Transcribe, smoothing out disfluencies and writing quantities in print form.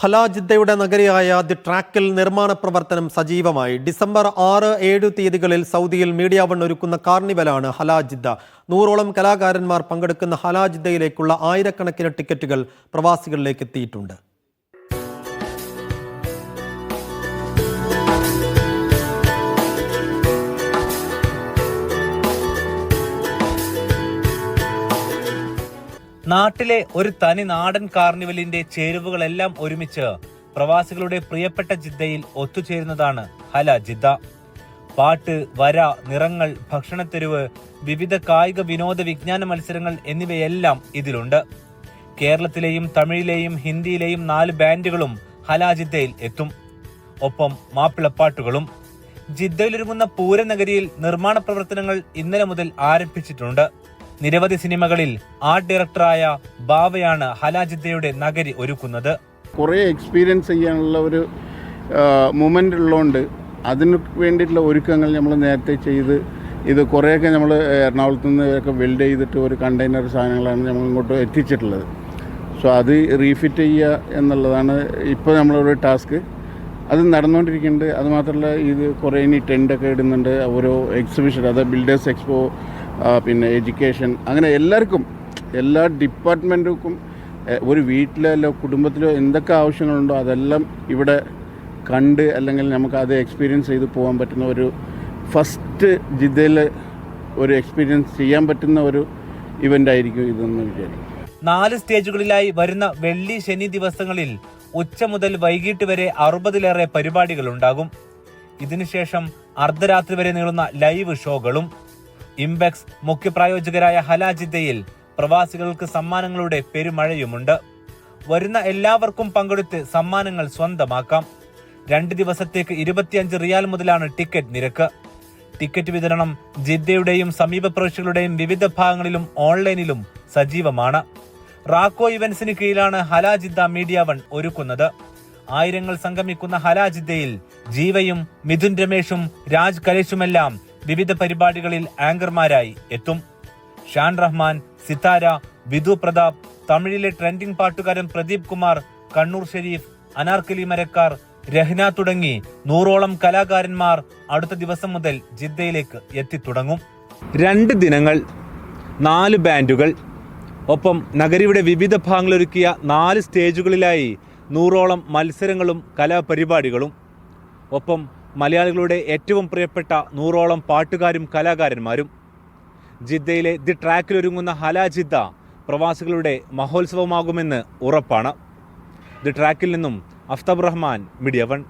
ഹലാജിദ്ദയുടെ നഗരിയായ the ട്രാക്കിൽ നിർമ്മാണ പ്രവർത്തനം സജീവമായി. ഡിസംബർ 6, 7 തീയതികളിൽ സൗദിയിൽ മീഡിയ വൺ ഒരുക്കുന്ന കാർണിവലാണ് ഹലാജിദ്ദ. 100ഓളം കലാകാരന്മാർ പങ്കെടുക്കുന്ന ഹലാജിദ്ദയിലേക്കുള്ള ആയിരക്കണക്കിന് ടിക്കറ്റുകൾ പ്രവാസികളിലേക്ക് എത്തിയിട്ടുണ്ട്. നാട്ടിലെ ഒരു തനി നാടൻ കാർണിവലിന്റെ ചേരുവകളെല്ലാം ഒരുമിച്ച് പ്രവാസികളുടെ പ്രിയപ്പെട്ട ജിദ്ദയിൽ ഒത്തുചേരുന്നതാണ് ഹലാജിദ്ദ. പാട്ട്, വര, നിറങ്ങൾ, ഭക്ഷണത്തെരുവ്, വിവിധ കായിക വിനോദ വിജ്ഞാന മത്സരങ്ങൾ എന്നിവയെല്ലാം ഇതിലുണ്ട്. കേരളത്തിലെയും തമിഴിലെയും ഹിന്ദിയിലെയും 4 ബാൻഡുകളും ഹലാജിദ്ദയിൽ എത്തും. ഒപ്പം മാപ്പിളപ്പാട്ടുകളും. ജിദ്ദയിലൊരുങ്ങുന്ന പൂരനഗരിയിൽ നിർമ്മാണ പ്രവർത്തനങ്ങൾ ഇന്നലെ മുതൽ ആരംഭിച്ചിട്ടുണ്ട്. നിരവധി സിനിമകളിൽ ആർട്ട് ഡയറക്ടറായ ബാവയാണ് ഹലാജിദ്ദയുടെ നഗരി ഒരുക്കുന്നത്. കുറേ എക്സ്പീരിയൻസ് ചെയ്യാനുള്ള ഒരു മൊമെൻ്റ് ഉള്ളതുകൊണ്ട് അതിന് വേണ്ടിയിട്ടുള്ള ഒരുക്കങ്ങൾ നമ്മൾ നേരത്തെ ചെയ്ത് ഇത് കുറേയൊക്കെ നമ്മൾ എറണാകുളത്ത് നിന്ന് ഒക്കെ വെൽഡ് ചെയ്തിട്ട് ഒരു കണ്ടെയ്നർ സാധനങ്ങളാണ് നമ്മൾ ഇങ്ങോട്ട് എത്തിച്ചിട്ടുള്ളത്. സോ അത് റീഫിറ്റ് ചെയ്യുക എന്നുള്ളതാണ് ഇപ്പോൾ നമ്മളൊരു ടാസ്ക്. അത് നടന്നുകൊണ്ടിരിക്കുന്നുണ്ട്. അതുമാത്രമല്ല ഇത് കുറേ ഇനി ടെൻ്റൊക്കെ ഇടുന്നുണ്ട്. ഓരോ എക്സിബിഷൻ, അതായത് ബിൽഡേഴ്സ് എക്സ്പോ, പിന്നെ എഡ്യൂക്കേഷൻ, അങ്ങനെ എല്ലാവർക്കും, എല്ലാ ഡിപ്പാർട്ട്മെൻറ്റുക്കും ഒരു വീട്ടിലോ കുടുംബത്തിലോ എന്തൊക്കെ ആവശ്യങ്ങളുണ്ടോ അതെല്ലാം ഇവിടെ കണ്ട് അല്ലെങ്കിൽ നമുക്ക് അത് എക്സ്പീരിയൻസ് ചെയ്ത് പോകാൻ പറ്റുന്ന ഒരു ഫസ്റ്റ് ജിദ്ദയിൽ ഒരു എക്സ്പീരിയൻസ് ചെയ്യാൻ പറ്റുന്ന ഒരു ഇവൻ്റ് ആയിരിക്കും ഇതെന്ന് വിചാരിക്കും. 4 സ്റ്റേജുകളിലായി വരുന്ന വെള്ളി, ശനി ദിവസങ്ങളിൽ ഉച്ച മുതൽ വൈകിട്ട് വരെ 60-ലേറെ പരിപാടികൾ ഉണ്ടാകും. ഇതിനുശേഷം അർദ്ധരാത്രി വരെ നീളുന്ന ലൈവ് ഷോകളും. ഇംബെക്സ് മുഖ്യപ്രായോജകരായ ഹലാജിദ്ദയിൽ പ്രവാസികൾക്ക് സമ്മാനങ്ങളുടെ പെരുമഴയുമുണ്ട്. വരുന്ന എല്ലാവർക്കും പങ്കെടുത്ത് സമ്മാനങ്ങൾ സ്വന്തമാക്കാം. 2 ദിവസത്തേക്ക് 25 റിയാൽ മുതലാണ് ടിക്കറ്റ് നിരക്ക്. ടിക്കറ്റ് വിതരണം ജിദ്ദയുടെയും സമീപ പ്രവിശ്യകളുടെയും വിവിധ ഭാഗങ്ങളിലും ഓൺലൈനിലും സജീവമാണ്. റാക്കോ ഇവന്റ്സിന് കീഴിലാണ് ഹലാജിദ്ദ മീഡിയ വൺ ഒരുക്കുന്നത്. ആയിരങ്ങൾ സംഗമിക്കുന്ന ഹലാജിദ്ദയിൽ ജീവയും മിഥുൻ രമേഷും രാജ് കലേഷുമെല്ലാം വിവിധ പരിപാടികളിൽ ആങ്കർമാരായി എത്തും. ഷാൻ റഹ്മാൻ, സിതാര, വിധു പ്രതാപ്, തമിഴിലെ ട്രെൻഡിംഗ് പാട്ടുകാരൻ പ്രദീപ് കുമാർ, കണ്ണൂർ ഷെരീഫ്, അനാർക്കലി മരക്കാർ, രഹ്ന തുടങ്ങി 100ഓളം കലാകാരന്മാർ അടുത്ത ദിവസം മുതൽ ജിദ്ദയിലേക്ക് എത്തിത്തുടങ്ങും. 2 ദിനങ്ങൾ, 4 ബാൻഡുകൾ, ഒപ്പം നഗരിയുടെ വിവിധ ഭാഗങ്ങളൊരുക്കിയ 4 സ്റ്റേജുകളിലായി 100ഓളം മത്സരങ്ങളും കലാപരിപാടികളും. ഒപ്പം മലയാളികളുടെ ഏറ്റവും പ്രിയപ്പെട്ട 100ഓളം പാട്ടുകാരും കലാകാരന്മാരും. ജിദ്ദയിലെ ദി ട്രാക്കിലൊരുങ്ങുന്ന ഹലാജിദ്ദ പ്രവാസികളുടെ മഹോത്സവമാകുമെന്ന് ഉറപ്പാണ്. ദി ട്രാക്കിൽ നിന്നും അഫ്താബ് റഹ്മാൻ, മീഡിയ വൺ.